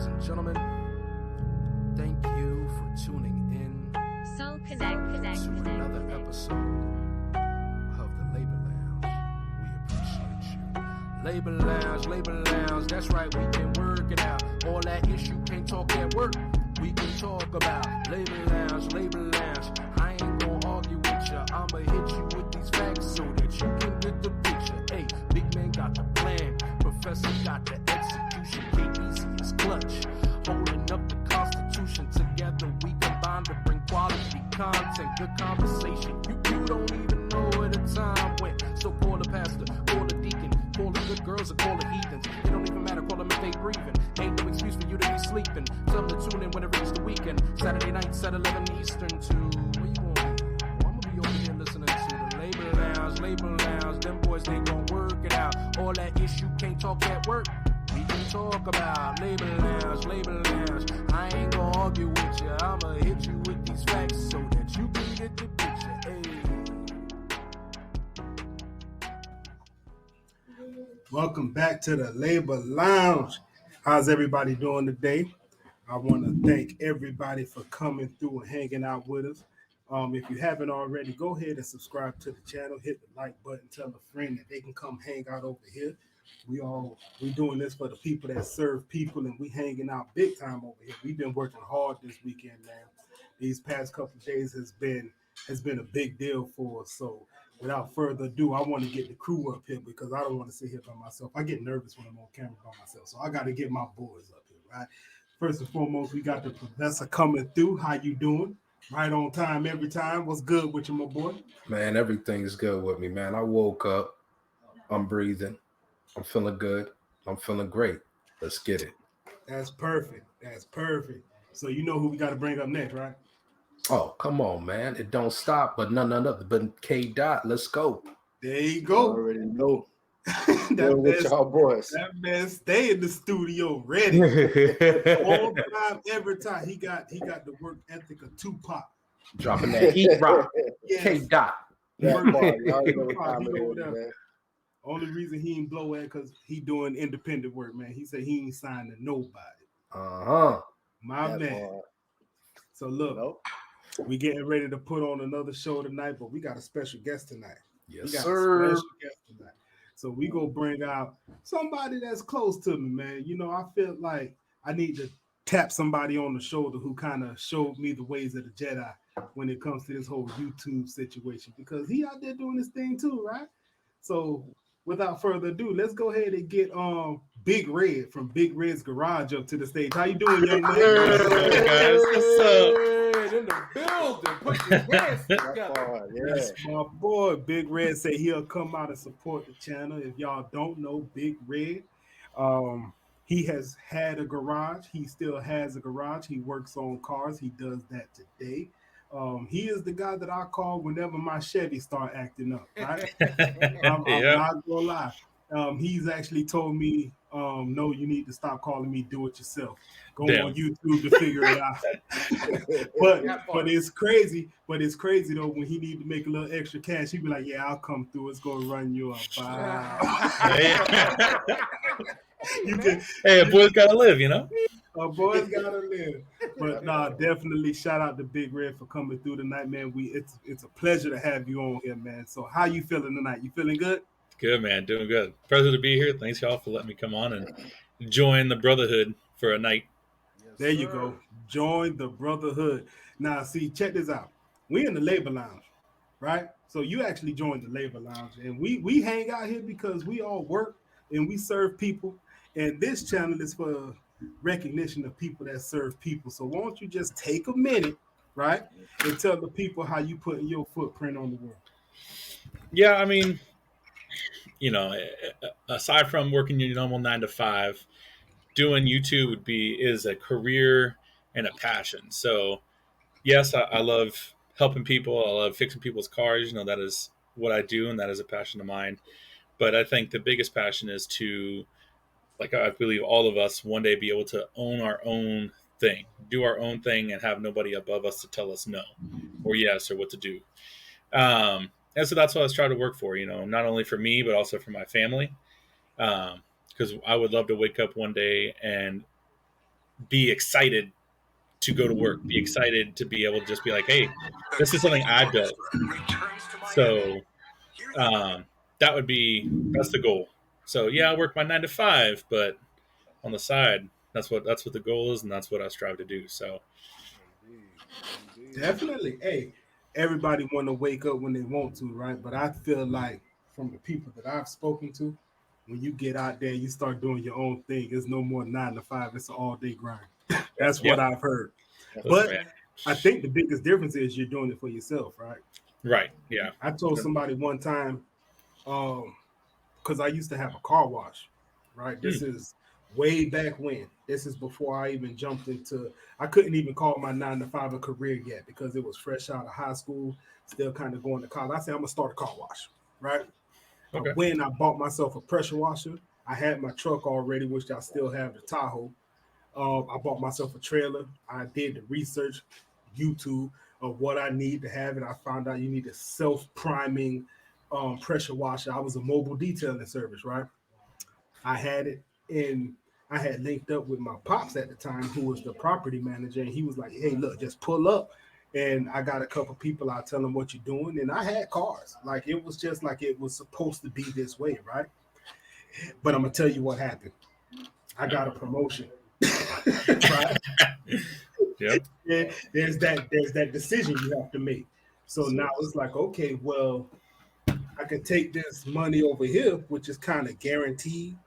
and gentlemen, thank you for tuning in to another episode of the Labor Lounge. We appreciate you. Labor Lounge, that's right, we been working out. All that issue can't talk at work, we can talk about. Labor Lounge, I ain't gonna argue with ya. I'ma hit you with these facts so that you can get the picture. Hey, big man got the plan, professor got the execution. KBC is clutch, holding up the Constitution. Together we combine to bring quality content, good conversation. You don't even know where the time went. So call the pastor, call the deacon, call the good girls or call the heathens. It don't even matter, call them if they breathing. Ain't no excuse for you to be sleeping. Tell them to tune in when it reaches the weekend. Saturday nights at 11 Eastern to... Where you going? Oh, I'm gonna be over here listening to the Labor Lounge. Them boys, they gon' work it out. All that issue can't talk at work, we can talk about. Labor Lounge. I ain't gonna argue with you. I'ma hit you with these facts so that you can get the picture. Hey. Welcome back to the Labor Lounge. How's everybody doing today? I want to thank everybody for coming through and hanging out with us. If you haven't already, go ahead and subscribe to the channel. Hit the like button. Tell a friend that they can come hang out over here. We doing this for the people that serve people, and we hanging out big time over here. We've been working hard this weekend, man. These past couple of days has been a big deal for us. So without further ado, I want to get the crew up here because I don't want to sit here by myself. I get nervous when I'm on camera by myself, so I got to get my boys up here, right? First and foremost, we got the professor coming through. How you doing? Right on time every time. What's good with you, my boy? Man, everything's good with me, man. I woke up. I'm breathing. I'm feeling good. I'm feeling great. Let's get it. That's perfect. So you know who we got to bring up next, right? Oh, come on, man. It don't stop, but none other but K. Let's go. There you go. I already know. With y'all boys. That man stay in the studio ready. All time, every time. He got the work ethic of Tupac. Dropping that heat rock. Yes. K. Only reason he ain't blow at because he doing independent work, man. He said he ain't signed to nobody. My man. So look, we getting ready to put on another show tonight, but we got a special guest tonight. Yes, sir. So we go bring out somebody that's close to me, man. You know, I feel like I need to tap somebody on the shoulder who kind of showed me the ways of the Jedi when it comes to this whole YouTube situation, because he out there doing this thing too, right? So without further ado, let's go ahead and get Big Red from Big Red's Garage up to the stage. How you doing, young man? Guys, what's up? In the building, put your hands together. Yes, my boy Big Red say he'll come out and support the channel. If y'all don't know Big Red, he has had a garage. He still has a garage. He works on cars. He does that today. He is the guy that I call whenever my Chevy start acting up, right? I'm not gonna lie. He's actually told me, no, you need to stop calling me do it yourself. Go on YouTube to figure it out. but it's crazy. But it's crazy though, when he need to make a little extra cash, he be like, yeah, I'll come through. It's gonna run you up. Hey, a boy's gotta live, you know? A boy's gotta live. But definitely shout out to Big Red for coming through tonight, man. It's a pleasure to have you on here, man. So how you feeling tonight? You feeling good? Good, man. Doing good. Pleasure to be here. Thanks, y'all, for letting me come on and join the brotherhood for a night. There you go. Join the brotherhood. Now, see, check this out. We in the Labor Lounge, right? So you actually joined the Labor Lounge, and we hang out here because we all work and we serve people. And this channel is for recognition of people that serve people. So why don't you just take a minute, right, and tell the people how you putting your footprint on the world? Yeah, I mean, you know, aside from working your normal 9 to 5, doing YouTube is a career and a passion. So yes, I love helping people. I love fixing people's cars. You know, that is what I do, and that is a passion of mine. But I think the biggest passion is to, like I believe all of us, one day be able to own our own thing, do our own thing, and have nobody above us to tell us no or yes or what to do. And so that's what I was trying to work for, you know, not only for me, but also for my family. Because I would love to wake up one day and be excited to go to work, be excited to be able to just be like, hey, this is something I built. So um, that's the goal. So yeah, I work my 9 to 5, but on the side, that's what the goal is, and that's what I strive to do. So Indeed. Definitely. Hey, everybody want to wake up when they want to, right? But I feel like from the people that I've spoken to, when you get out there, you start doing your own thing. It's no more 9 to 5. It's an all day grind. That's what yep, I've heard. that's But right. I think the biggest difference is you're doing it for yourself, right? Right. Yeah. I told somebody one time, because I used to have a car wash, right? This Hmm. is way back when. This is before I even jumped into. I couldn't even call my 9 to 5 a career yet because it was fresh out of high school, still kind of going to college. I said I'm gonna start a car wash, right? I Okay. went. I bought myself a pressure washer. I had my truck already, which I still have, the Tahoe. I bought myself a trailer. I did the research, YouTube, of what I need to have it. I found out you need a self priming pressure washer. I was a mobile detailing service, right? I had it in. I had linked up with my pops at the time, who was the property manager, and he was like, "Hey, look, just pull up." And I got a couple people. I tell them what you're doing, and I had cars. Like it was just like it was supposed to be this way, right? But I'm gonna tell you what happened. I got a promotion, right? Yep. There's that decision you have to make. So now it's like, okay, well, I can take this money over here, which is kind of guaranteed,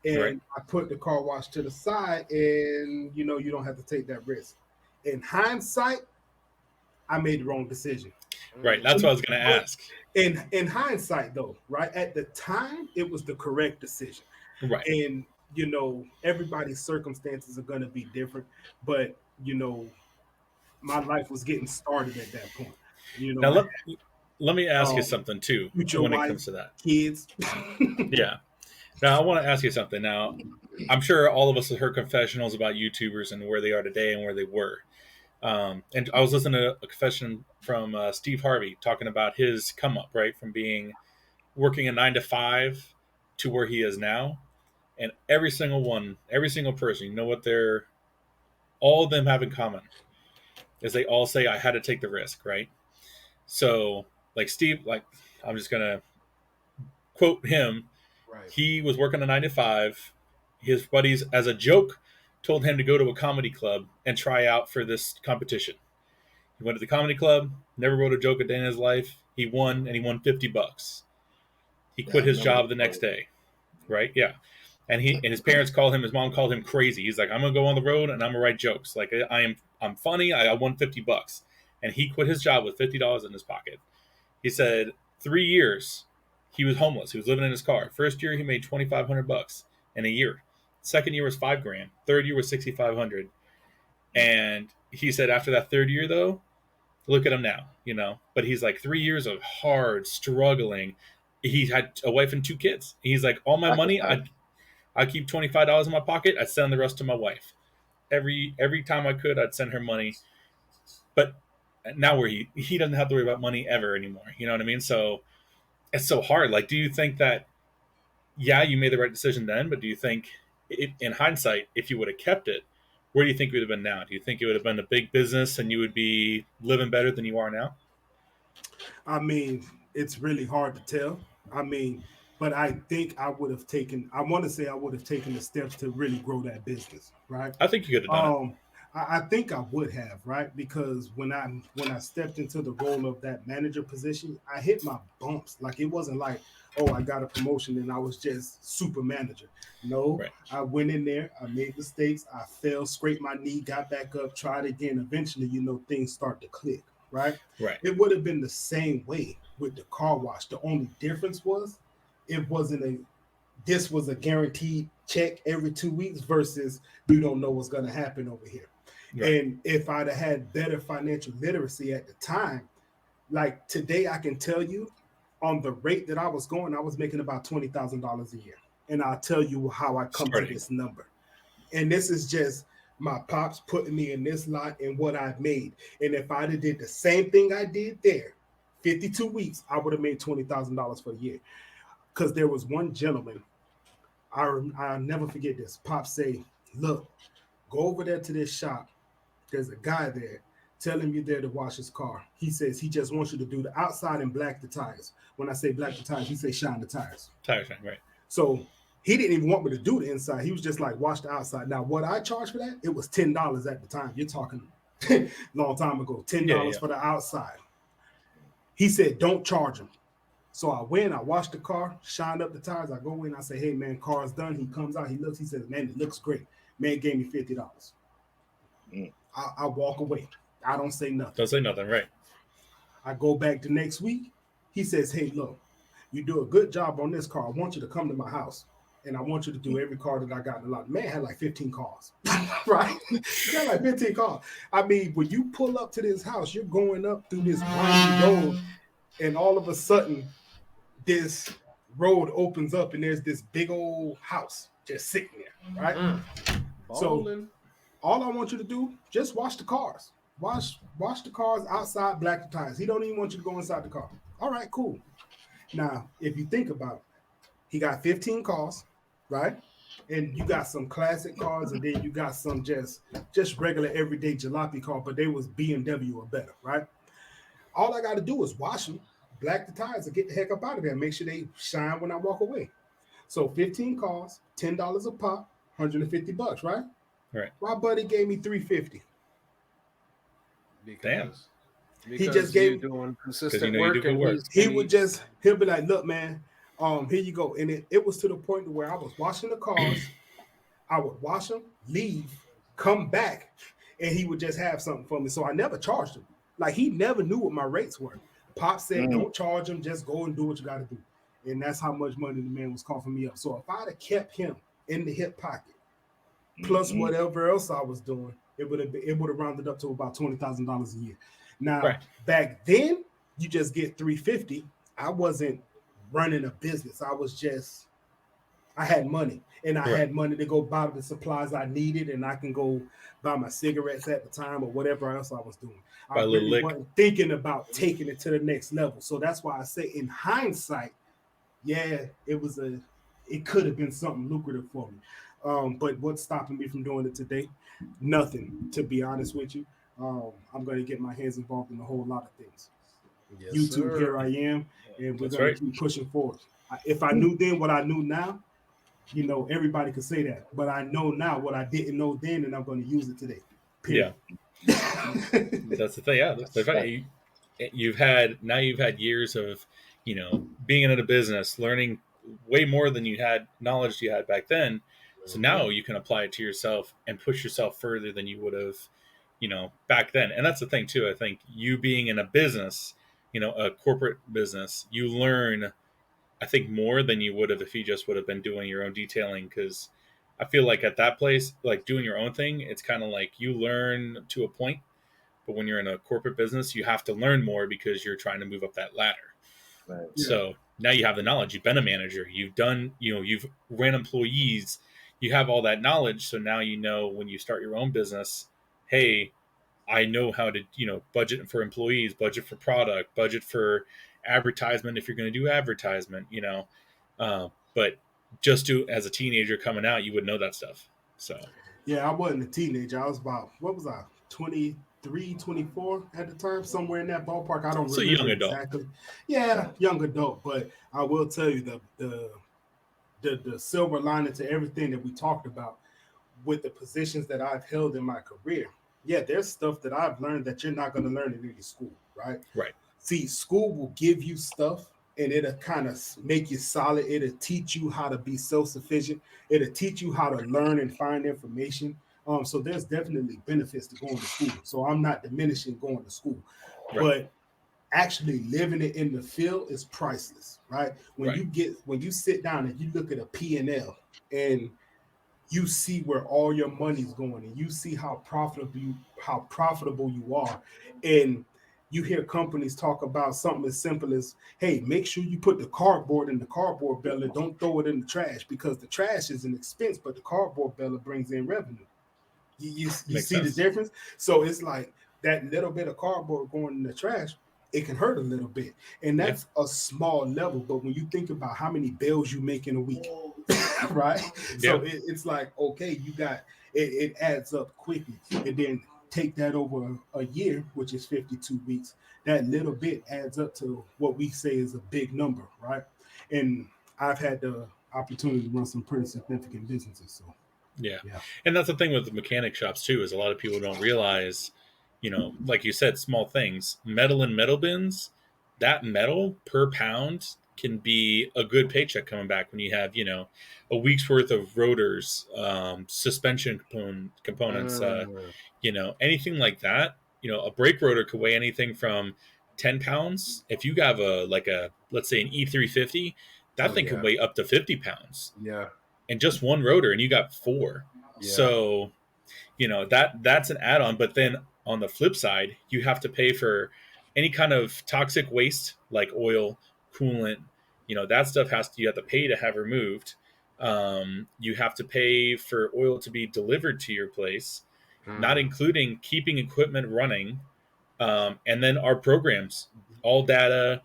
Right. and I put the car wash to the side, and you don't have to take that risk. In hindsight, I made the wrong decision. Right. That's what I was going to But ask. in hindsight, though, right at the time, it was the correct decision. Right. And everybody's circumstances are going to be different, but my life was getting started at that point. Now I let me had ask you something too future when it wife, comes to that. kids. Yeah. Now I want to ask you something. Now I'm sure all of us have heard confessionals about YouTubers and where they are today and where they were. And I was listening to a confession from Steve Harvey talking about his come up, right, from being working a 9 to 5 to where he is now. And every single one, every single person, you know what they're all of them have in common is they all say I had to take the risk, right? So like Steve, like I'm just gonna quote him. Right. He was working a 9 to 5. His buddies, as a joke, told him to go to a comedy club and try out for this competition. He went to the comedy club, never wrote a joke a day in his life. He won, and he won $50. He Yeah, I quit his remember job the the next story. day, right? Yeah. And his parents called him. His mom called him crazy. He's like, I'm gonna go on the road and I'm gonna write jokes. Like I'm funny. I won $50, and he quit his job with $50 in his pocket. He said 3 years he was homeless. He was living in his car. First year he made $2,500 in a year. Second year was $5,000. Third year was $6,500. And he said after that third year though, look at him now. But he's like 3 years of hard struggling. He had a wife and 2 kids. He's like, all my money, I keep $25 in my pocket. I'd send the rest to my wife. Every time I could, I'd send her money. But now where he doesn't have to worry about money ever anymore. You know what I mean? So it's so hard. Like, do you think that yeah, you made the right decision then, but do you think in hindsight, if you would have kept it, where do you think we would have been now? Do you think it would have been a big business and you would be living better than you are now? I mean, it's really hard to tell. I mean, but I think I would have taken. I want to say I would have taken the steps to really grow that business, right? I think you could have done it. Um, I think I would have, right? Because when I stepped into the role of that manager position, I hit my bumps. Like it wasn't like, oh, I got a promotion and I was just super manager. No, Right. I went in there, I made mistakes, I fell, scraped my knee, got back up, tried again. Eventually, things start to click, right? Right. It would have been the same way with the car wash. The only difference was it wasn't a this was a guaranteed check every 2 weeks versus you don't know what's going to happen over here. Right. And if I'd have had better financial literacy at the time, like today, I can tell you on the rate that I was going, I was making about $20,000 a year. And I'll tell you how I come to Starting. this number. And this is just my pops putting me in this lot and what I've made. And if I'd have did the same thing I did there, 52 weeks, I would have made $20,000 for the year. Because there was one gentleman, I'll never forget this. Pops say, look, Go over there to this shop. There's a guy there. Tell him you're there to wash his car. He says he just wants you to do the outside and black the tires. When I say black the tires, he says shine the tires. Tire shine, right? So he didn't even want me to do the inside. He was just like, wash the outside. Now, what I charged for that, it was $10 at the time. You're talking long time ago. $10 for the outside. He said, don't charge him. So I went, I washed the car, shined up the tires. I go in, I say, hey, man, car's done. He comes out, he looks, he says, man, it looks great. Man gave me $50. I walk away. I don't say nothing. Don't say nothing, right? I go back the next week. He says, hey, look, you do a good job on this car. I want you to come to my house, and I want you to do every car that I got in the lot. Man had like 15 cars, right? He had like 15 cars. I mean, when you pull up to this house, you're going up through this windy road, and all of a sudden, this road opens up, and there's this big old house just sitting there, right? So all I want you to do, just wash the cars. Wash the cars outside, black the tires. He don't even want you to go inside the car. All right, cool. Now, if you think about it, he got 15 cars, right? And you got some classic cars, and then you got some just regular everyday jalopy car, but they was BMW or better, right? All I got to do is wash them, black the tires, and get the heck up out of there. Make sure they shine when I walk away. So 15 cars, $10 a pop, $150, right? Right. My buddy gave me $350. Damn. He just gave doing consistent work, and he'll be like, look, man, here you go. And it was to the point where I was washing the cars. I would wash them, leave, come back, and he would just have something for me. So I never charged him. Like, he never knew what my rates were. Pop said, don't charge him, just go and do what you got to do. And that's how much money the man was coughing me up. So if I'd have kept him in the hip pocket, plus whatever else I was doing, it would have rounded up to about $20,000 a year. Now, back then, you just get $350. I wasn't running a business. I had money, and I had money to go buy the supplies I needed, and I can go buy my cigarettes at the time or whatever else I was doing. I really wasn't thinking about taking it to the next level. So that's why I say, in hindsight, it could have been something lucrative for me. But what's stopping me from doing it today? Nothing, to be honest with you. I'm going to get my hands involved in a whole lot of things. Yes, YouTube, sir. Here I am, and we're going to keep pushing forward. If I knew then what I knew now, everybody could say that. But I know now what I didn't know then, and I'm going to use it today. Period. Yeah. That's the thing. Yeah, that's right. You've had years of, being in a business, learning way more than you had knowledge you had back then. So now you can apply it to yourself and push yourself further than you would have, back then. And that's the thing too. I think you being in a business, a corporate business, you learn, I think, more than you would have if you just would have been doing your own detailing. Because I feel like at that place, like doing your own thing, it's kind of like you learn to a point. But when you're in a corporate business, you have to learn more because you're trying to move up that ladder. Right. So now you have the knowledge. You've been a manager. You've done, you've ran employees. You have all that knowledge. So now when you start your own business, hey, I know how to, budget for employees, budget for product, budget for advertisement if you're going to do advertisement, but just as a teenager coming out, you would know that stuff. So yeah, I wasn't a teenager. I was about, 23, 24 at the time, somewhere in that ballpark. I don't remember young adult. Exactly. Yeah, young adult. But I will tell you the silver lining to everything that we talked about with the positions that I've held in my career. Yeah, there's stuff that I've learned that you're not going to learn in any school, right? Right. See, school will give you stuff, and it'll kind of make you solid. It'll teach you how to be self-sufficient. It'll teach you how to learn and find information. So there's definitely benefits to going to school. So I'm not diminishing going to school, but actually living it in the field is priceless, right? When you sit down and you look at a P&L and you see where all your money's going, and you see how profitable you are, and you hear companies talk about something as simple as, hey, make sure you put the cardboard in the cardboard baler. Don't throw it in the trash, because the trash is an expense, but the cardboard baler brings in revenue. You see sense. The difference? So it's like that little bit of cardboard going in the trash, it can hurt a little bit. And that's a small level. But when you think about how many bills you make in a week, right? So it's like, okay, you got, it adds up quickly. And then take that over a year, which is 52 weeks. That little bit adds up to what we say is a big number, right? And I've had the opportunity to run some pretty significant businesses. So Yeah. yeah. And that's the thing with the mechanic shops too, is a lot of people don't realize, like you said, small things, metal and metal bins, that metal per pound can be a good paycheck coming back when you have, a week's worth of rotors, suspension components, anything like that. A brake rotor could weigh anything from 10 pounds. If you have let's say an E350, that thing can weigh up to 50 pounds. Yeah. And just one rotor, and you got 4. Yeah. So, that's an add-on. But then on the flip side, you have to pay for any kind of toxic waste like oil, coolant. That stuff you have to pay to have removed. You have to pay for oil to be delivered to your place, not including keeping equipment running, and then our programs, All Data,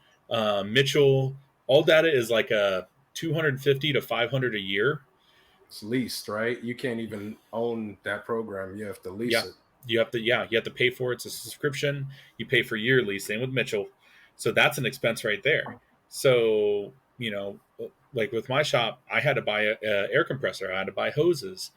Mitchell. All Data is like a 250 to 500 a year. It's leased, right? You can't even own that program. You have to lease it. You have to pay for it. It's a subscription. You pay for yearly. Same with Mitchell. So that's an expense right there. So, like with my shop, I had to buy a air compressor. I had to buy hoses,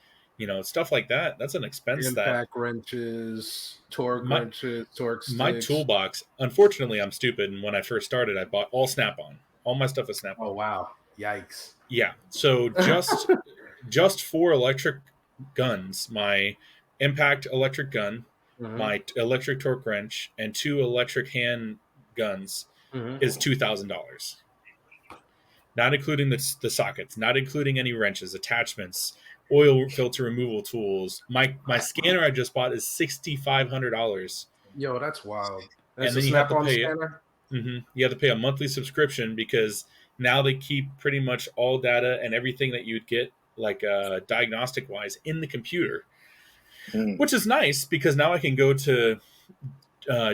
stuff like that. That's an expense. Impact wrenches, torque wrenches, torque sticks. My toolbox, unfortunately, I'm stupid. And when I first started, I bought all Snap-on. All my stuff is Snap-on. Oh, wow. Yikes. Yeah. So just 4 electric guns, my impact electric gun, my electric torque wrench, and 2 electric hand guns is $2,000. Not including the sockets, not including any wrenches, attachments, oil filter removal tools. My scanner I just bought is $6,500. Yo, that's wild. That's and then you have to pay scanner? You have to pay a monthly subscription, because now they keep pretty much all data and everything that you'd get, like diagnostic wise, in the computer, which is nice, because now I can go to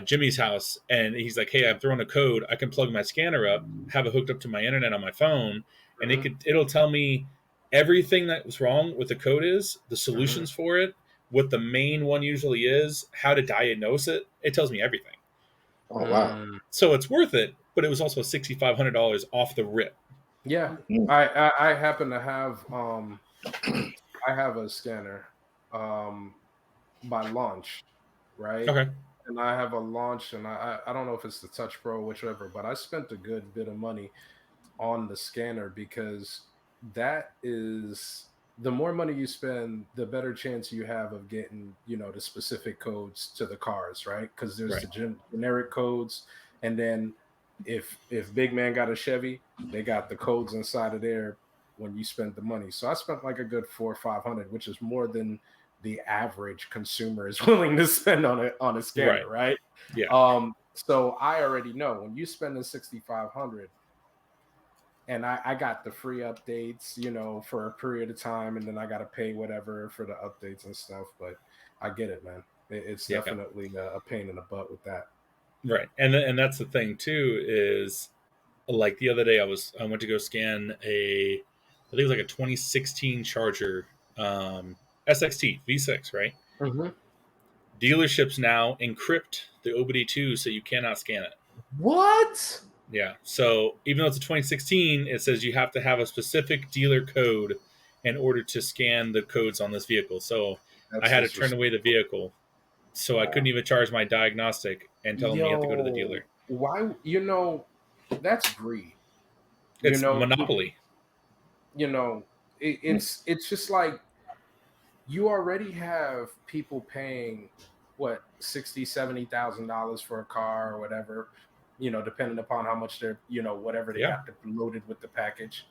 Jimmy's house and he's like, hey, I'm throwing a code. I can plug my scanner up, have it hooked up to my internet on my phone, and it'll tell me everything that was wrong with the code is, the solutions for it, what the main one usually is, how to diagnose it. It tells me everything. Oh, wow. So it's worth it, but it was also $6,500 off the rip. Yeah. I happen to have I have a scanner by Launch, right? Okay. And I have a Launch, and I don't know if it's the Touch Pro, whichever, but I spent a good bit of money on the scanner, because that is, the more money you spend, the better chance you have of getting, the specific codes to the cars, right? Because there's the generic codes, and then if Big Man got a Chevy, they got the codes inside of there when you spend the money. So I spent like a good $400 or $500, which is more than the average consumer is willing to spend on a scanner, right? Yeah. So I already know when you spend the $6,500, and I got the free updates, for a period of time, and then I got to pay whatever for the updates and stuff. But I get it, man. It's definitely a pain in the butt with that. Right, and that's the thing too, is like the other day I went to go scan I think it was like a 2016 Charger, SXT V6, right? Dealerships now encrypt the OBD2 so you cannot scan it. What? Yeah. So even though it's a 2016, it says you have to have a specific dealer code in order to scan the codes on this vehicle. So I had to turn away the vehicle. So I couldn't even charge my diagnostic and tell them you have to go to the dealer. Why? That's greed. It's monopoly. It's just like, you already have people paying what, $60,000-$70,000 for a car or whatever, depending upon how much they're, whatever they got loaded with the package.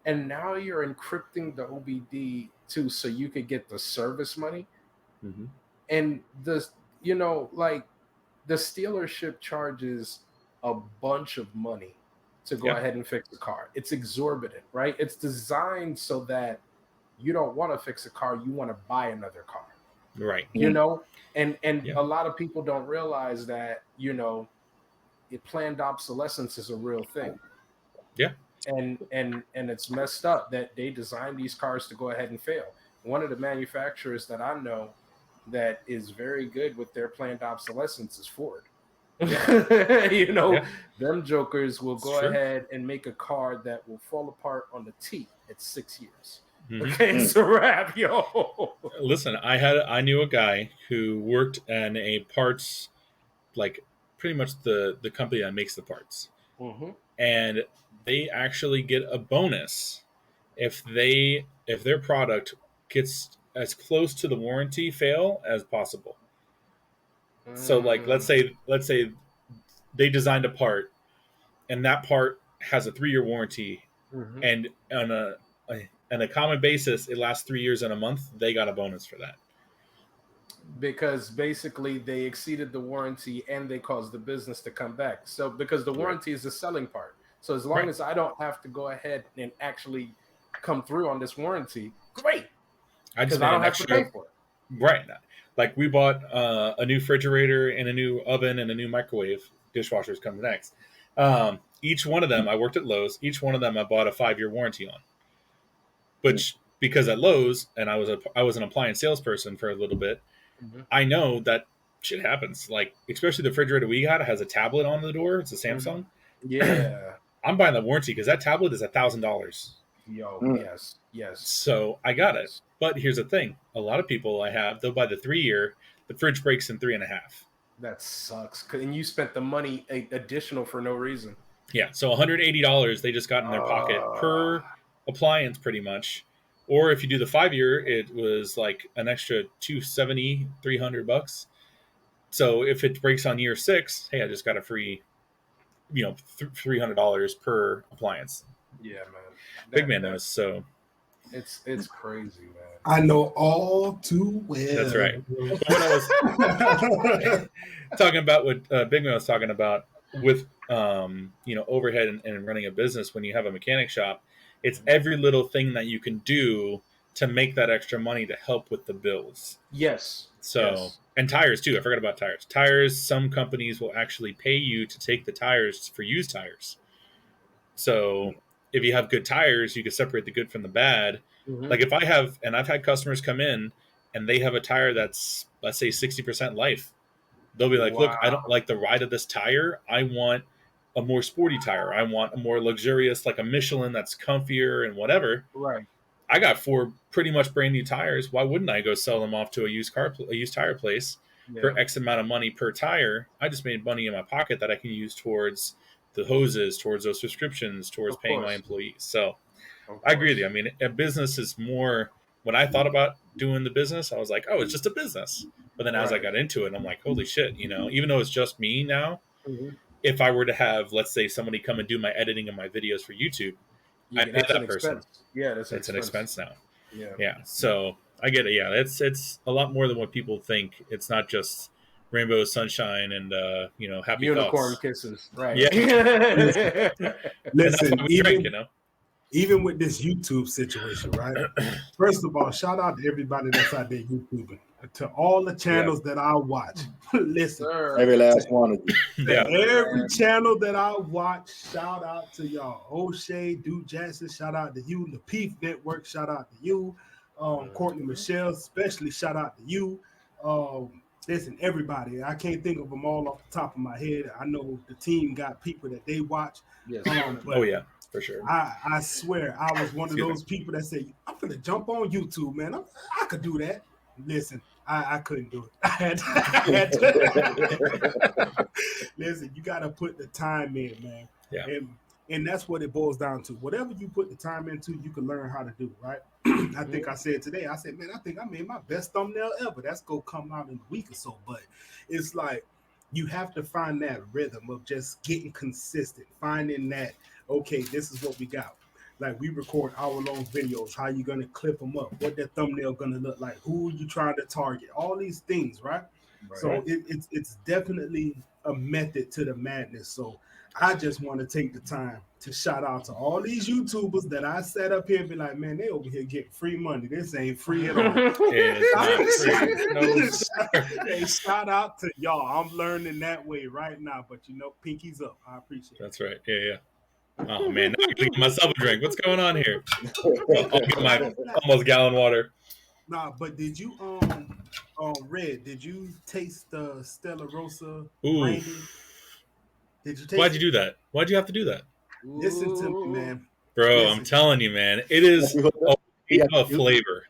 And now you're encrypting the OBD too, so you could get the service money. And the dealership charges a bunch of money to go ahead and fix the car. It's exorbitant, right? It's designed so that you don't want to fix a car, you want to buy another car. Right. And a lot of people don't realize that, planned obsolescence is a real thing. Yeah. And it's messed up that they designed these cars to go ahead and fail. one of the manufacturers that I know that is very good with their planned obsolescence is Ford. You know, Yeah. them jokers will go true. ahead and make a car that will fall apart on the T at 6 years. Mhm. Okay, it's a wrap, yo. Listen, I knew a guy who worked in a parts, like pretty much the company that makes the parts, Mhm. and they actually get a bonus if their product gets as close to the warranty fail as possible. So like let's say they designed a part and that part has a 3-year warranty, Mhm. and on a common basis it lasts 3 years and a month, they got a bonus for that. Because basically they exceeded the warranty and they caused the business to come back. So because the warranty is the selling part. So as long as I don't have to go ahead and actually come through on this warranty, great. I just Because made I don't an have extra to pay for it. right. Like we bought a new refrigerator and a new oven and a new microwave. Dishwashers come next. Each one of them, I worked at Lowe's. Each one of them, I bought a 5-year warranty on. Which because at Lowe's, and I was an appliance salesperson for a little bit, Mhm. I know that shit happens. Like especially the refrigerator we got has a tablet on the door. It's a Samsung. Yeah. I'm buying the warranty because that tablet is $1,000. Yo, yes. So I got it. Yes. But here's the thing: a lot of people I have, they'll buy the 3-year. The fridge breaks in 3.5. That sucks. And you spent the money additional for no reason. Yeah, so $180 they just got in their pocket per appliance, pretty much. Or if you do the 5-year, it was like an extra $270, $300. So if it breaks on year 6, hey, I just got a free, $300 per appliance. Yeah, man. Big man knows. So it's crazy, man. I know all too well. That's right. But what I was talking about, what Big Man was talking about with overhead and running a business, when you have a mechanic shop, it's every little thing that you can do to make that extra money to help with the bills. Yes. So and tires too. I forgot about tires. Tires, some companies will actually pay you to take the tires for used tires. So if you have good tires, you can separate the good from the bad. Mhm. Like if I've had customers come in and they have a tire that's, let's say, 60% life. They'll be like, look, I don't like the ride of this tire. I want a more sporty tire. I want a more luxurious, like a Michelin that's comfier and whatever. Right. I got 4 pretty much brand new tires. Why wouldn't I go sell them off to a used tire place for X amount of money per tire? I just made money in my pocket that I can use towards the hoses, towards those subscriptions, towards paying my employees. So I agree with you. I mean, a business is more, when I thought about doing the business, I was like, oh, it's just a business. But then as I got into it, I'm like, holy shit, even though it's just me now, if I were to have, let's say, somebody come and do my editing of my videos for YouTube, I pay that person. Yeah, it's an expense now. Yeah. So I get it. Yeah, it's a lot more than what people think. It's not just rainbow sunshine and happy unicorn thoughts. Kisses. Right. Yeah. Listen, even with this YouTube situation, right? First of all, shout out to everybody that's out there YouTubing. To all the channels that I watch. Listen. Every last one of you. Every channel that I watch, shout out to y'all. O'Shea, Duke Jackson, shout out to you. The Peef Network, shout out to you. Courtney Michelle, especially shout out to you. Listen, everybody. I can't think of them all off the top of my head. I know the team got people that they watch. Yes. Oh, yeah. For sure. I swear I was one of those people that say, I'm gonna jump on YouTube, man. I could do that. Listen, I couldn't do it. I had to. Listen, you gotta put the time in, man. Yeah. And that's what it boils down to. Whatever you put the time into, you can learn how to do, right? I think I said today, I said, man, I think I made my best thumbnail ever. That's gonna come out in a week or so. But it's like you have to find that rhythm of just getting consistent, finding that, okay, this is what we got. Like we record hour-long videos, how you gonna clip them up, what that thumbnail gonna look like, who you trying to target, all these things, right? So it's definitely a method to the madness. So I just want to take the time to shout out to all these YouTubers that I sat up here and be like, man, they over here getting free money. This ain't free at all. Hey, shout out to y'all. I'm learning that way right now, but pinkies up. I appreciate it. That's right. Yeah. Oh man, now I gotta get myself a drink. What's going on here? I'll get my almost gallon water. Nah, but did you Red? Did you taste the Stella Rosa Ooh. brandy? Did you taste Why'd you it? do that? Why'd you have to do that? Listen to me, man. Bro, I'm Listen. telling you, man. It is a flavor.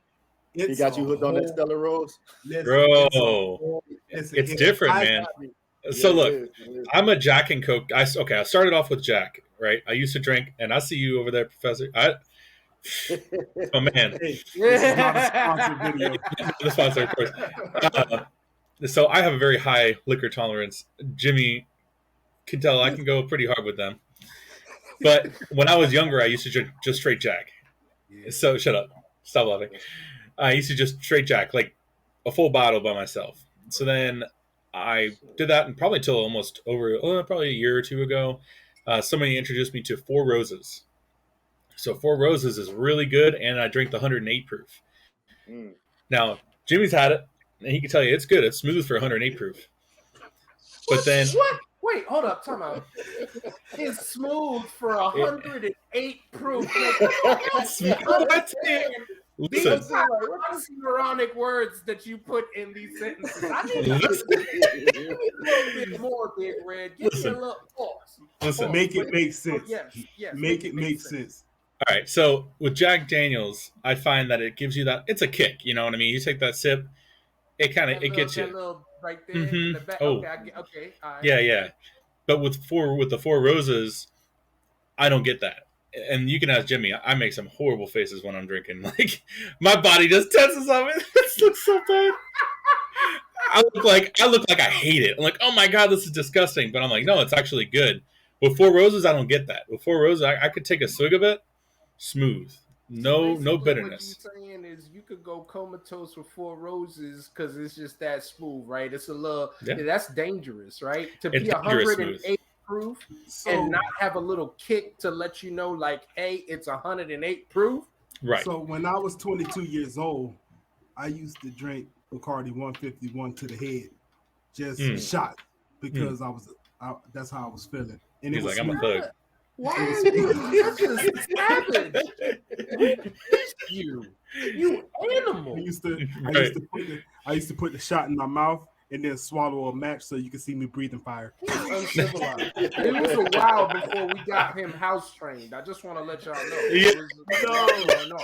He got you hooked on that Stella Rose? Listen, Bro. It's different, man. So look, I'm a Jack and Coke. I started off with Jack, right? I used to drink, and I see you over there, Professor. Oh man, Hey, this is not a sponsored video. the sponsor, of course. So I have a very high liquor tolerance. Jimmy can tell I can go pretty hard with them. But when I was younger, I used to drink just straight Jack. Yeah. So shut up, stop laughing. I used to just straight Jack, like a full bottle by myself. So then I did that, and probably till almost probably a year or two ago, somebody introduced me to Four Roses. So Four Roses is really good, and I drink the 108 proof. Now Jimmy's had it, and he can tell you it's good. It's smooth for 108 proof. But then what? Wait, hold up, time out. It's smooth for 108 proof. These are oxymoronic words that you put in these sentences. I need a little bit more, Big Red. Give me a little pause. Listen, make it make sense. Yes. Make it make sense. All right, so with Jack Daniels, I find that it gives you that it's a kick. You know what I mean? You take that sip, it gets you. Little right there in the back. Oh, okay. All right. Yeah. But with the Four Roses, I don't get that. And you can ask Jimmy. I make some horrible faces when I'm drinking. Like my body just tenses up. It looks so bad. I look like I hate it. I'm like, oh my god, this is disgusting. But I'm like, no, it's actually good. With Four Roses, I don't get that. With Four Roses, I could take a swig of it, smooth, no bitterness. What you're saying is you could go comatose with Four Roses because it's just that smooth, right? It's a little that's dangerous, right? To be 108 proof and not have a little kick to let you know, like, hey, it's 108 proof. Right. So when I was 22 years old, I used to drink Bacardi 151 to the head, just shot because that's how I was feeling. And he's like, I'm a thug. Why are you such a savage? You animal. I used to put the shot in my mouth and then swallow a match so you can see me breathing fire. Uncivilized. It was a while before we got him house trained. I just want to let y'all know.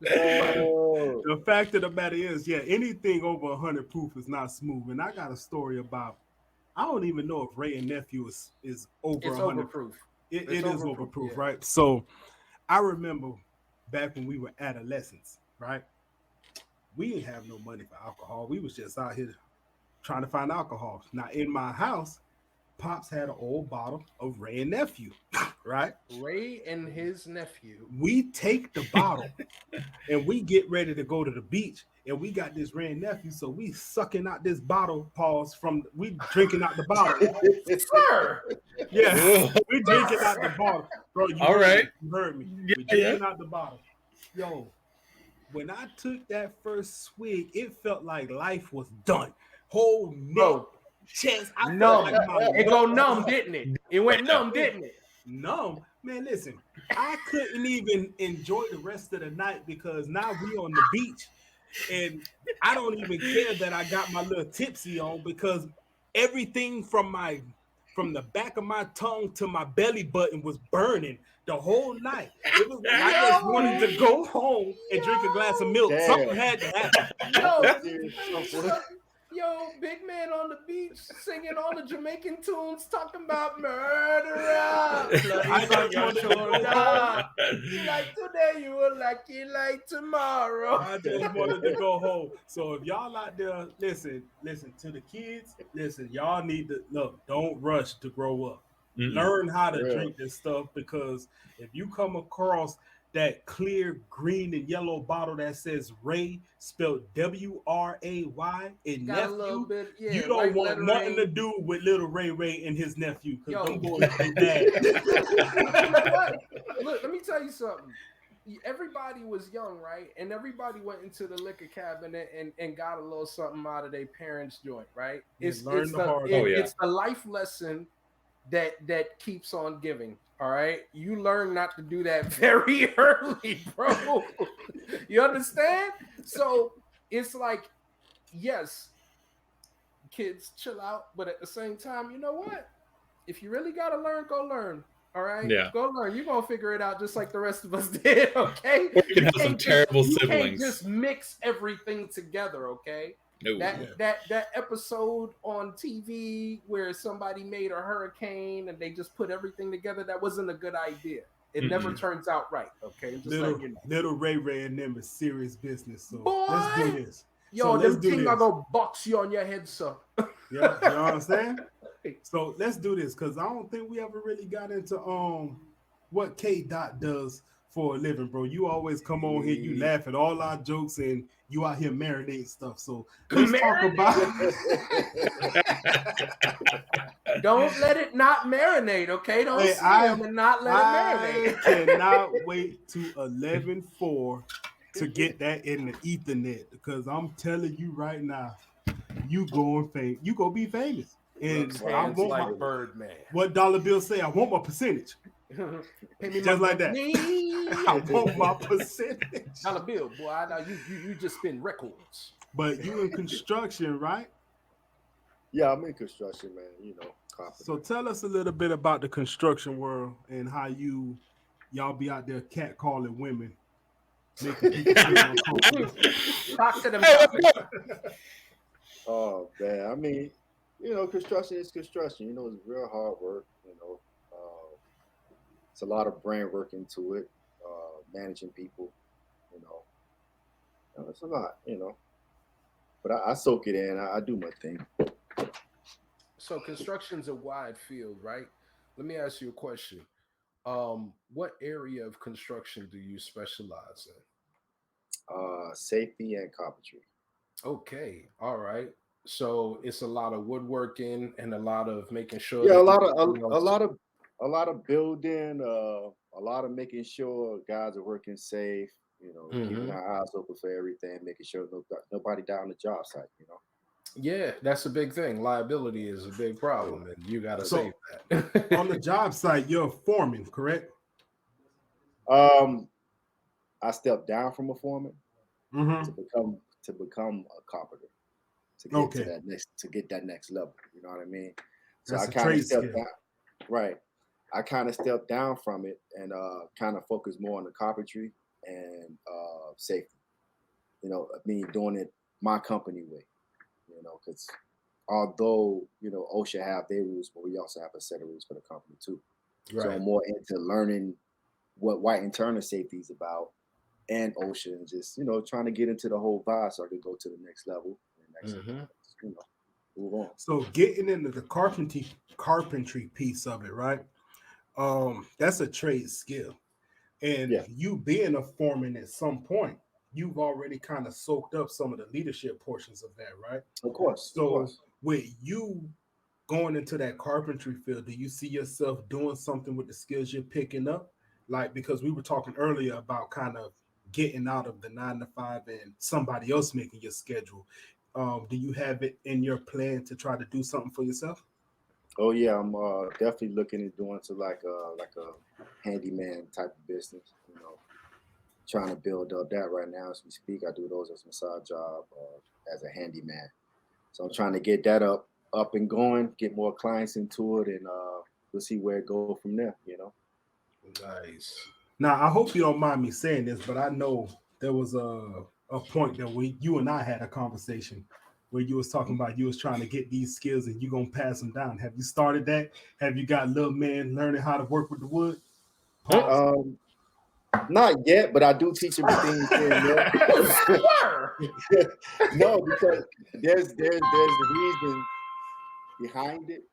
No. The fact of the matter is, anything over 100 proof is not smooth. And I got a story about. I don't even know if Ray and Nephew is over 100 proof. It is overproof, right? So I remember back when we were adolescents, right? We didn't have no money for alcohol. We was just out here trying to find alcohol. Now in my house, Pops had an old bottle of Ray and Nephew, right? Ray and his nephew. We take the bottle and we get ready to go to the beach. And we got this Ray and Nephew, so we sucking out this bottle, we drinking out the bottle. Sir. Yeah, we drinking out the bottle. Bro, you heard me. We drinking out the bottle. Yo, when I took that first swig, it felt like life was done. Whole neck, chest. Numb. It go numb, didn't it? It went numb, didn't it? Numb. Man, listen, I couldn't even enjoy the rest of the night because now we on the beach. And I don't even care that I got my little tipsy on because everything from the back of my tongue to my belly button was burning the whole night. It was like I just wanted to go home and drink a glass of milk. Damn. Something had to happen. Yo, big man on the beach singing all the Jamaican tunes, talking about murderer. Like today, you were lucky like tomorrow. I just wanted to go home. So if y'all out there, listen to the kids. Listen, y'all need to look. Don't rush to grow up. Mm-hmm. Learn how to drink this stuff because if you come across that clear green and yellow bottle that says Ray, spelled W-R-A-Y, and nephew, you don't want nothing to do with little Ray and his nephew because them boys they bad. Look, let me tell you something. Everybody was young, right? And everybody went into the liquor cabinet and got a little something out of their parents' joint, right? It's the life lesson that keeps on giving. All right, you learn not to do that very early, bro. You understand? So it's like, yes, kids chill out, but at the same time, you know what? If you really gotta learn, go learn. All right, go learn. You're gonna figure it out just like the rest of us did. Okay, or you can have some terrible siblings. You can't just mix everything together. Okay. No. That episode on TV where somebody made a hurricane and they just put everything together, that wasn't a good idea. It never turns out right. Okay, just little Ray and them is serious business. So boy, let's do this. Yo, them thing I go box you on your head, sir. Yeah, you understand? So let's do this because I don't think we ever really got into what K Dot does for a living, bro. You always come on here, you laugh at all our jokes, and you out here marinating stuff. So let's talk about Don't let it not marinate, okay? Don't swim and not let it marinate. I cannot wait to 11-4 to get that in the Ethernet because I'm telling you right now, you gonna be famous. And I want like Birdman. What dollar bill say? I want my percentage. Just like that. I want my percentage. Dollar bill, boy. I know you just spin records. But you in construction, right? Yeah, I'm in construction, man. You know, confident. So tell us a little bit about the construction world and how y'all be out there catcalling women, making people feel uncomfortable. Talk to them. Oh man, I mean, you know, construction is construction. You know, it's real hard work. You know, it's a lot of brain work into it. Managing people. You know, it's a lot. You know, but I soak it in. I do my thing. So construction's a wide field, right? Let me ask you a question. What area of construction do you specialize in? Safety and carpentry. Okay, all right. So it's a lot of woodworking and a lot of making sure. Yeah, a lot of building. A lot of making sure guys are working safe. You know, keeping our eyes open for everything, making sure nobody down the job site. You know. Yeah, that's a big thing. Liability is a big problem, and you got to save that. On the job site, you're a foreman, correct? I stepped down from a foreman to become a carpenter to get that next level. You know what I mean? So that's I kind of stepped down. Right. I kind of stepped down from it and kind of focused more on the carpentry and safety. You know, doing it my company way. You know, because although, you know, OSHA have their rules, but we also have a set of rules for the company too. Right. So I'm more into learning what White and Turner safety is about and OSHA and just, you know, trying to get into the whole vibe so I can go to the next level and you know, move on. So getting into the carpentry piece of it, right? That's a trade skill. And you being a foreman at some point, you've already kind of soaked up some of the leadership portions of that, right? Of course. So with you going into that carpentry field, do you see yourself doing something with the skills you're picking up? Like, because we were talking earlier about kind of getting out of the 9-to-5 and somebody else making your schedule. Do you have it in your plan to try to do something for yourself? Oh yeah, I'm definitely looking at doing to like a handyman type of business, you know. Trying to build up that right now as we speak. I do those as my side job as a handyman. So I'm trying to get that up and going, get more clients into it, and we'll see where it goes from there, you know. Nice. Now, I hope you don't mind me saying this, but I know there was a point that you and I had a conversation where you was talking about you was trying to get these skills and you gonna pass them down. Have you started that? Have you got little man learning how to work with the wood? Not yet, but I do teach him things here and there. No, because there's the reason behind it.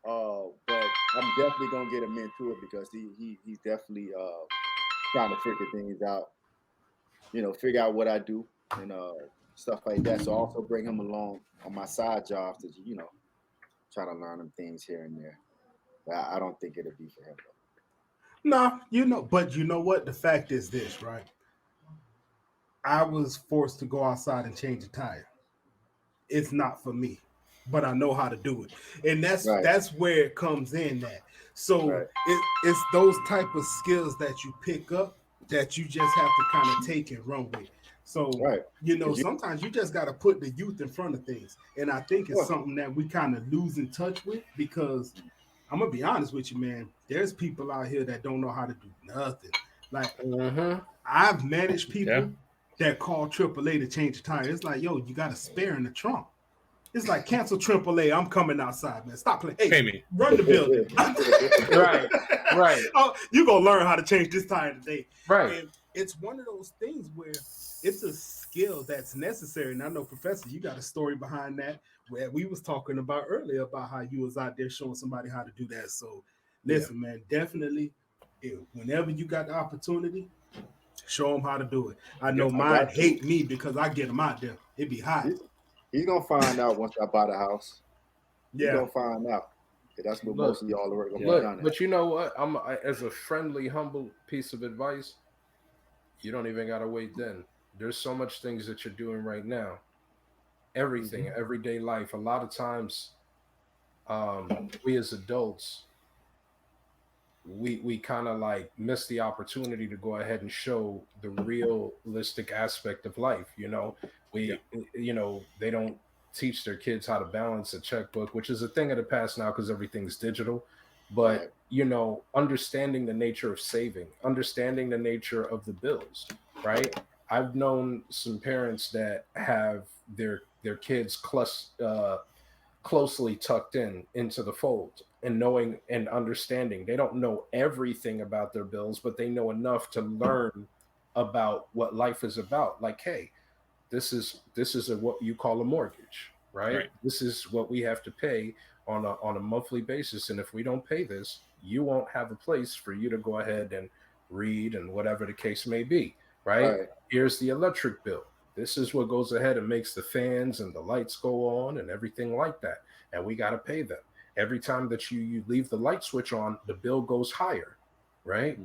But I'm definitely gonna get him into it because he's definitely trying to figure things out. You know, figure out what I do and stuff like that. So also bring him along on my side jobs to, you know, try to learn them things here and there. But I don't think it'll be for him though. No, you know, but you know what? The fact is this, right? I was forced to go outside and change a tire. It's not for me, but I know how to do it. And that's where it comes in at. So it's those type of skills that you pick up that you just have to kind of take and run with. So, Right. sometimes you just got to put the youth in front of things. And I think it's something that we kind of lose in touch with, because I'm going to be honest with you, man. There's people out here that don't know how to do nothing. Like, I've managed people that call AAA to change the tire. It's like, yo, you got a spare in the trunk. It's like, cancel AAA. I'm coming outside, man. Stop playing. Hey, pay me. Run the building. Right. Oh, you gonna learn how to change this tire today. Right. And it's one of those things where it's a skill that's necessary. And I know, Professor, you got a story behind that where we was talking about earlier about how you was out there showing somebody how to do that. So listen, man, definitely, whenever you got the opportunity, show them how to do it. I know mine hate me because I get them out there. It be hot. He's gonna find out once I buy the house. Yeah, he's gonna find out. That's what most of y'all are gonna be done. But you know what? As a friendly, humble piece of advice, you don't even gotta wait then. There's so much things that you're doing right now. Everything, everyday life. A lot of times, we as adults, we kind of like miss the opportunity to go ahead and show the realistic aspect of life. They don't teach their kids how to balance a checkbook, which is a thing of the past now because everything's digital. But understanding the nature of saving, understanding the nature of the bills, right? I've known some parents that have their kids closely tucked into the fold, and knowing and understanding. They don't know everything about their bills, but they know enough to learn about what life is about. Like, hey, this is what you call a mortgage, right? This is what we have to pay on a monthly basis, and if we don't pay this, you won't have a place for you to go ahead and read and whatever the case may be, right? Here's the electric bill. This is what goes ahead and makes the fans and the lights go on and everything like that, and we got to pay them. Every time that you leave the light switch on, the bill goes higher, right?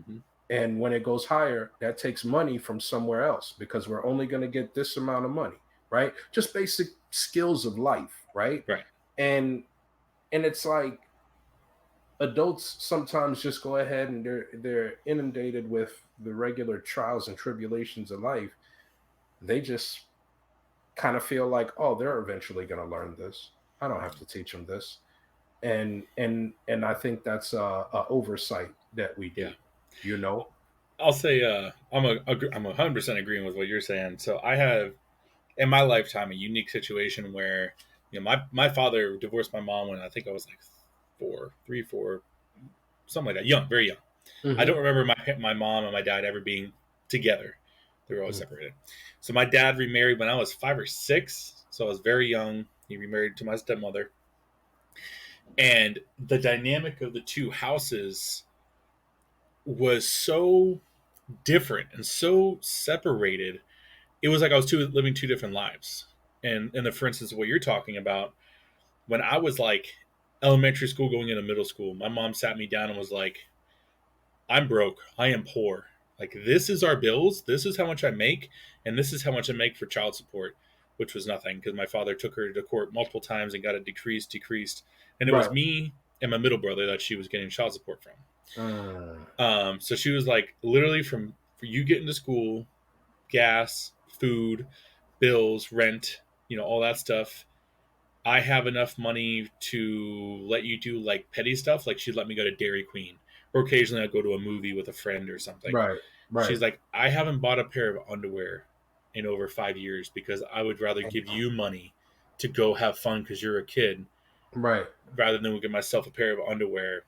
And when it goes higher, that takes money from somewhere else, because we're only going to get this amount of money, right? Just basic skills of life, right? And it's like adults sometimes just go ahead and they're inundated with the regular trials and tribulations of life. They just kind of feel like, oh, they're eventually going to learn this. I don't have to teach them this. And I think that's a oversight that we do. I'll say I'm 100% agreeing with what you're saying. So I have in my lifetime a unique situation where my father divorced my mom when I think I was like 4, something like that, young, very young. I don't remember my mom and my dad ever being together. They were always separated. So my dad remarried when I was 5 or 6, so I was very young. He remarried to my stepmother. And the dynamic of the two houses was so different and so separated. It was like I was living two different lives. And for instance, what you're talking about, when I was like elementary school going into middle school, my mom sat me down and was like, I'm broke. I am poor. Like, this is our bills. This is how much I make. And this is how much I make for child support, which was nothing because my father took her to court multiple times and got it decreased. And it was me and my middle brother that she was getting child support from. So she was like, literally for you getting to school, gas, food, bills, rent, all that stuff. I have enough money to let you do like petty stuff. Like, she'd let me go to Dairy Queen, or occasionally I'd go to a movie with a friend or something. Right. She's like, I haven't bought a pair of underwear in over 5 years because I would rather give you money to go have fun because you're a kid. Right. Rather than get myself a pair of underwear.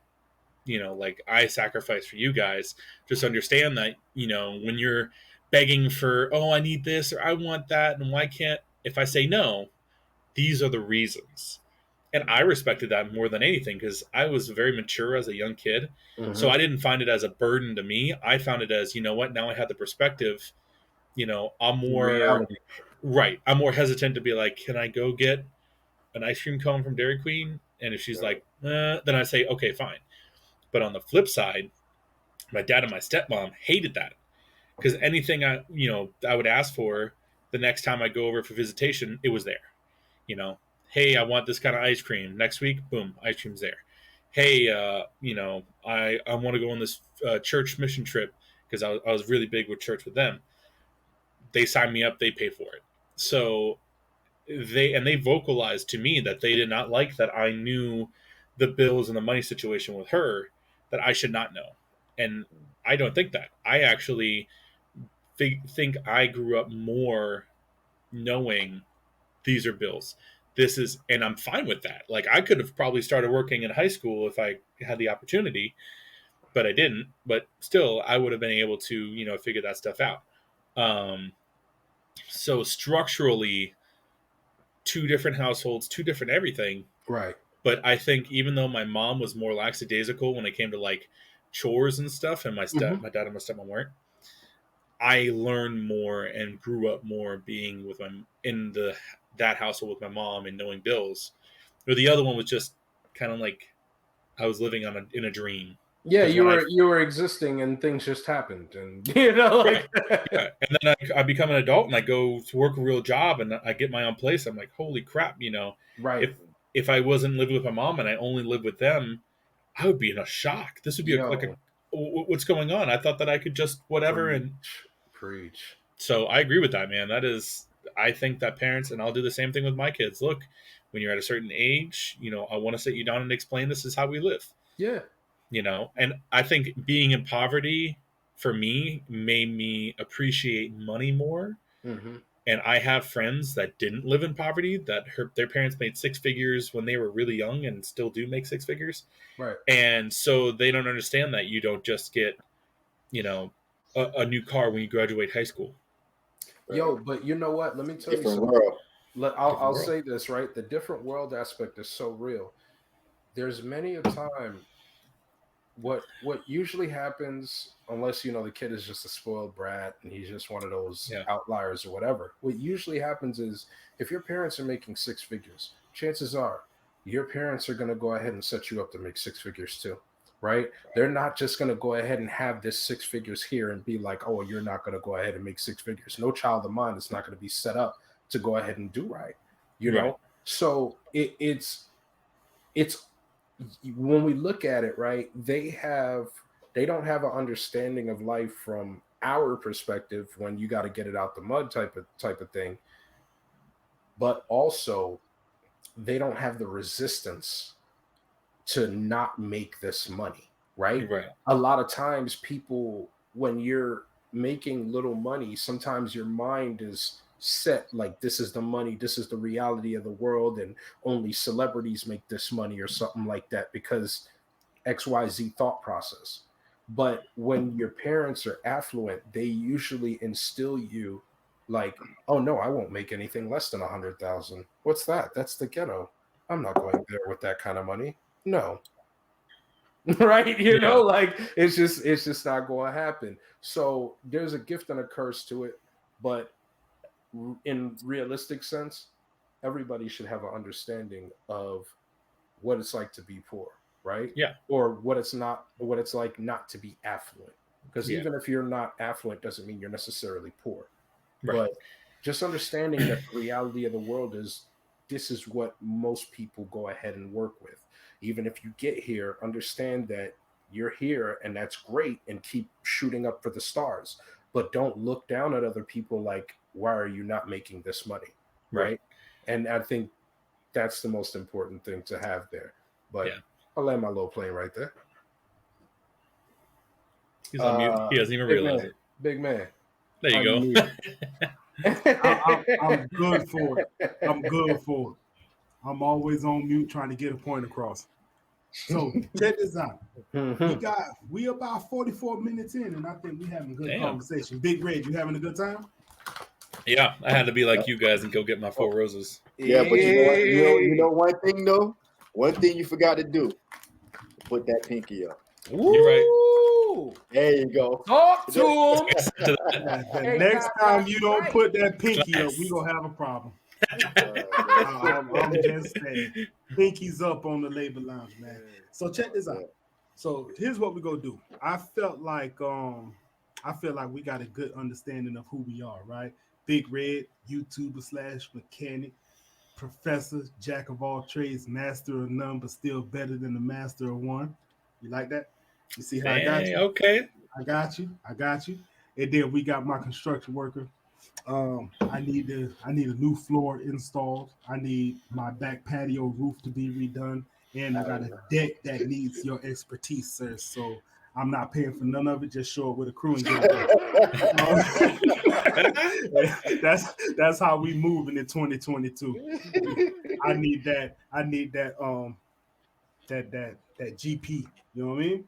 Like, I sacrifice for you guys. Just understand that, when you're begging for, oh, I need this or I want that, and why can't, if I say no, these are the reasons. And I respected that more than anything because I was very mature as a young kid. So I didn't find it as a burden to me. I found it as, what, now I had the perspective, I'm more reality. Right. I'm more hesitant to be like, can I go get an ice cream cone from Dairy Queen? And if she's like, then I say, okay, fine. But on the flip side, my dad and my stepmom hated that because anything I would ask for the next time I go over for visitation, it was there. Hey, I want this kind of ice cream. Next week, boom, ice cream's there. Hey, I want to go on this church mission trip because I was really big with church with them. they sign me up, they pay for it. So they vocalized to me that they did not like that I knew the bills and the money situation with her, that I should not know. And I don't think that. I actually think I grew up more knowing these are bills. This is, and I'm fine with that. Like, I could have probably started working in high school if I had the opportunity, but I didn't. But still, I would have been able to, figure that stuff out. So structurally, two different households, two different everything. Right. But I think even though my mom was more lackadaisical when it came to like chores and stuff, and my dad and my stepmom weren't, I learned more and grew up more being with that household with my mom and knowing bills. Or the other one was just kind of like I was living in a dream. Yeah, you were existing and things just happened, and like right. Yeah. And then I become an adult and I go to work a real job and I get my own place. I'm like, holy crap, right. If I wasn't living with my mom and I only lived with them, I would be in a shock. This would be like what's going on? I thought that I could just whatever preach. So I agree with that, man. I think that parents, and I'll do the same thing with my kids. Look, when you're at a certain age, I want to sit you down and explain this is how we live. Yeah. And I think being in poverty for me made me appreciate money more. Mm-hmm. And I have friends that didn't live in poverty, that their parents made six figures when they were really young and still do make six figures. Right. And so they don't understand that you don't just get, a new car when you graduate high school. Yo, but you know what? Let me tell you something. I'll say this, right? The different world aspect is so real. There's many a time what usually happens, unless the kid is just a spoiled brat and he's just one of those outliers or whatever. What usually happens is if your parents are making six figures, chances are your parents are going to go ahead and set you up to make six figures too, right? They're not just going to go ahead and have this six figures here and be like, oh, you're not going to go ahead and make six figures. No child of mine is not going to be set up to go ahead and do right, know? So it's when we look at it, right, they don't have an understanding of life from our perspective when you got to get it out the mud type of thing. But also they don't have the resistance to not make this money, right? A lot of times people, when you're making little money, sometimes your mind is set like this is the money, this is the reality of the world, and only celebrities make this money or something like that because XYZ thought process. But when your parents are affluent, they usually instill you like, oh no, I won't make anything less than 100,000. What's that? That's the ghetto. I'm not going there with that kind of money. No. Right? Like it's just not going to happen. So there's a gift and a curse to it, but in realistic sense, everybody should have an understanding of what it's like to be poor, right? Yeah. Or what it's like not to be affluent. Because even if you're not affluent doesn't mean you're necessarily poor. Right. But just understanding that the reality of the world is this is what most people go ahead and work with. Even if you get here, understand that you're here and that's great and keep shooting up for the stars. But don't look down at other people like, why are you not making this money? Right. And I think that's the most important thing to have there. But I'll land my little plane right there. He's on mute. He doesn't even realize it. Big man. There you go. I'm good for it. I'm always on mute trying to get a point across. So check this out. We about 44 minutes in, and I think we having a good conversation. Big Red, you having a good time? Yeah, I had to be like you guys and go get my 4 roses. Yeah, but you know one thing though? One thing you forgot to do. Put that pinky up. Ooh. You're right. There you go. Talk to him. The next time you don't put that pinky up, we gonna have a problem. I'm just saying. Pinky's up on the Labor Lounge, man. So check this out. So here's what we're gonna do. I feel like we got a good understanding of who we are, right? Big Red, YouTuber / mechanic, professor, jack of all trades, master of none, but still better than the master of one. You like that? You see how I got you? Okay. I got you. And then we got my construction worker, I need a new floor installed. I need my back patio roof to be redone, and I got a deck that needs your expertise, sir. So I'm not paying for none of it. Just show up with a crew and get it done. That's how we moving in 2022. I need that that GP. You know what I mean?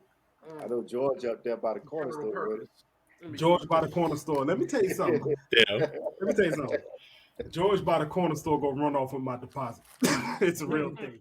I know George up there by the corner store. George by the corner store. Let me tell you something. George by the corner store gonna run off with my deposit. It's a real thing.